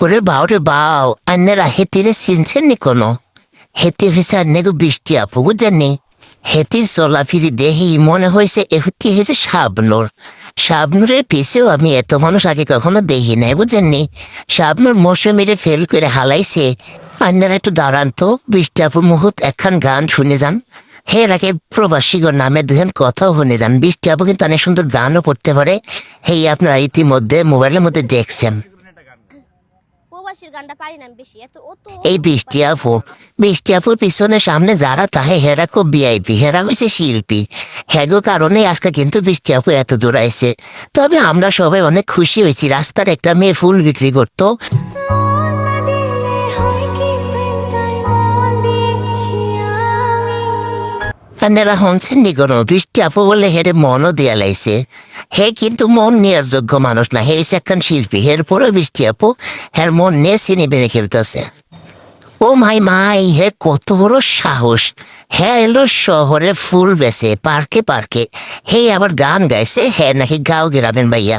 ওরে বাও রে বাও, আন্নারা হেতিরে চিনছেন নি কোনো? হেতি হয়েছে আন্নাকে বৃষ্টি আপু বুঝেননি? হেতির চলাফিরি দেহি মনে হয়েছে এহুতি হয়েছে শাবনুর। শাবনুরের পিছেও আমি এত মানুষ আগে কখনো দেখি নাই বুঝেননি। শাবনুর মৌসুমিরে ফেল করে হালাইছে। আন্নারা একটু দাঁড়ান তো, বৃষ্টি আপুর মুহূর্ত একখান গান শুনে যান। হে রাখে প্রবাসীগণ নামে দুজন কথাও শুনে যান। বৃষ্টি আপু কিন্তু অনেক সুন্দর গানও পড়তে পারে। হেই আপনারা ইতিমধ্যে মোবাইলের মধ্যে দেখছেন। প্রবাসীর গানটা পারি না আমি বেশি এত ও তো এই বৃষ্টি আপুর পিছনে সামনে যারা তাহে হেরা খুব ভিআইপি, হেরা হয়েছে শিল্পী। হ্যাগো কারণে আজকে কিন্তু বৃষ্টি আপু এত দূর আইছে। তবে আমরা সবাই অনেক খুশি হয়েছি। রাস্তার একটা মেয়ে ফুল বিক্রি করতো। আপনারা শুনছেন নি কোনো? বৃষ্টি আপু বলে হেরে মনও দেয়া লাইছে। হে কিন্তু মন নেওয়ার যোগ্য মানুষ না, হে একখান শিল্পী। হের পরে বৃষ্টি আপু হের মন নিয়ে সিনে বেড়ে খেলতেছে। ও মাই হে কত বড় সাহস! হ্যাঁ এলো শহরে ফুল বেছে পার্কে পার্কে, হে আবার গান গাইছে। হ্যাঁ নাকি গাঁও গ্রামের ভাইয়া।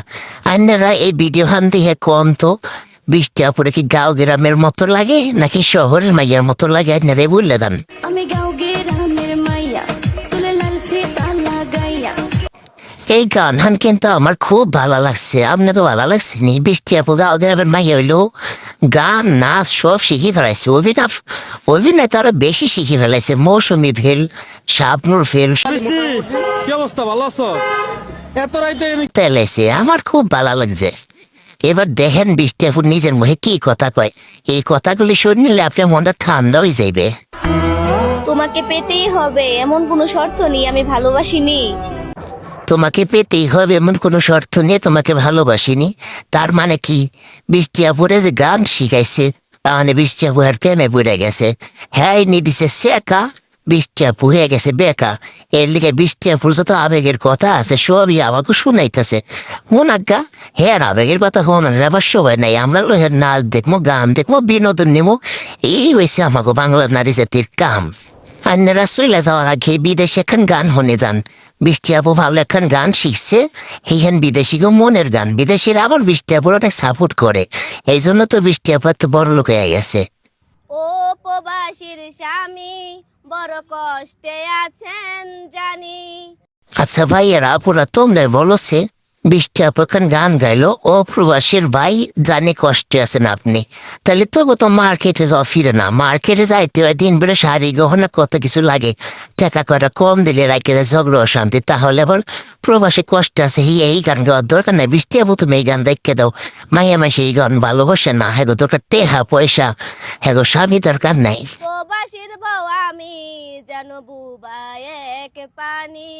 আন্নারা এই ভিডিও হান দিয়ে কম তো, বৃষ্টি আপুরে কি গাঁও গ্রামের মতো লাগে নাকি শহরের মাইয়ার মতো লাগে? আন্নারা বললে দেন। এই গান হান কিন্তু আমার খুব ভালো লাগছে। আপনাকে ভালো লাগছে নি? বৃষ্টি আপু গাঁও গ্রামের মাইয়া হইলো, গান নাচ সব শিখে ফেলাইছে। অভিনয় তো আরো বেশি শিখে ফেলাইছে। মৌসুমি ফেল, শাবনুর ফেল কি অবস্থা, ভালো আছো? এত রাইতে তেলাইছে। আমার খুব ভালো লাগছে। এবার দেখেন বৃষ্টি আপু নিজের মুখে কি কথা কয়। এই কথাগুলি শুনলে আপনার মনটা ঠান্ডা হয়ে যাইবে। তোমাকে পেতেই হবে এমন কোনো শর্ত নেই, আমি ভালোবাসিনি। তোমাকে পেতেই হবে এমন কোনো শর্ত নিয়ে তোমাকে ভালোবাসিনি, তার মানে কি? বৃষ্টি আপুরে যে গান শিখাইছে, মানে বৃষ্টি আপু আর প্রেমে পড়ে গেছে। হ্যাঁ নিয়ে দিছে শেখা, বৃষ্টি আপু হয়ে গেছে বেকা। এর লিগে বৃষ্টি আপুর যত আবেগের কথা আছে সবই আমাকে শুনাইতেছে। মন আজ্ঞা হ্যাঁ আবেগের কথা শোনার আবার সবাই নাই। আমরা নাচ দেখবো, গান দেখবো, বিনোদন নেবো, এই হয়েছে আমাকে বাংলা নারী জাতির কাম। আন্নারা চলে যাওয়ার আগে বিদেশে একখান গান শুনে যান। বৃষ্টি আপু ভালো একখান গান শিখছে, সেইখান বিদেশিগো মনের গান। বিদেশিরা আবার বৃষ্টি আপুর অনেক সাপোর্ট করে, এই জন্য তো বৃষ্টি আপু এত বড় লোক হয়ে গেছে। ও প্রবাসীর স্বামী বড় কষ্টে আছেন জানি। আচ্ছা ভাইয়েরা আপুরা তোমরা বলছে বৃষ্টি আপু একখান গান গাইলো, ও প্রবাসীর ভাই জানে কষ্টে আছেন আপনি। তাহলে তো মার্কেটে যাওয়া ফিরে না, মার্কেটে যাইতে হয় দিন বেড়ে শাড়ি গহনা কত কিছু লাগে। টাকা কয়টা কম দিলে রাখে ঝগড়া অশান্তি। তাহলে আবার প্রবাসী কষ্ট আছে, এই গান গাওয়ার দরকার নাই। বৃষ্টি আপু তুমি এই গান দেখে দাও। মাইয়া মাসে এই গান ভালোবাসে না, হ্যাগো দরকার টেহা পয়সা, হ্যাগো স্বামী দরকার নাই। প্রবাসীর বউ আমি যেন বুবা এক পানি।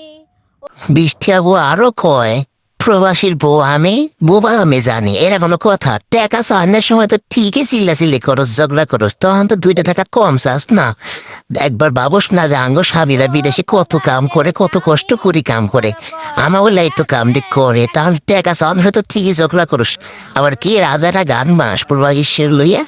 বৃষ্টি আপু আরো কয়, প্রবাসীর বউ আমি বোবা আমি জানি, এরা কোনো কথা? টাকা চাওয়ার সময় তো ঠিকই চিল্লাচিল্লি করস, ঝগড়া করস, তখন তো 2টা টাকা কম চাস না। একবার ভাবস না যে আঙ্গ স্বামীরা বিদেশে কত কাম করে, কত কষ্ট করি কাম করে, আমার লাই তো কাম দিক করে, তাহলে টাকা চাওয়ার হয়তো ঠিকই ঝগড়া করস। আবার কি রাধারা গান মাস প্রবাসীর লইয়া।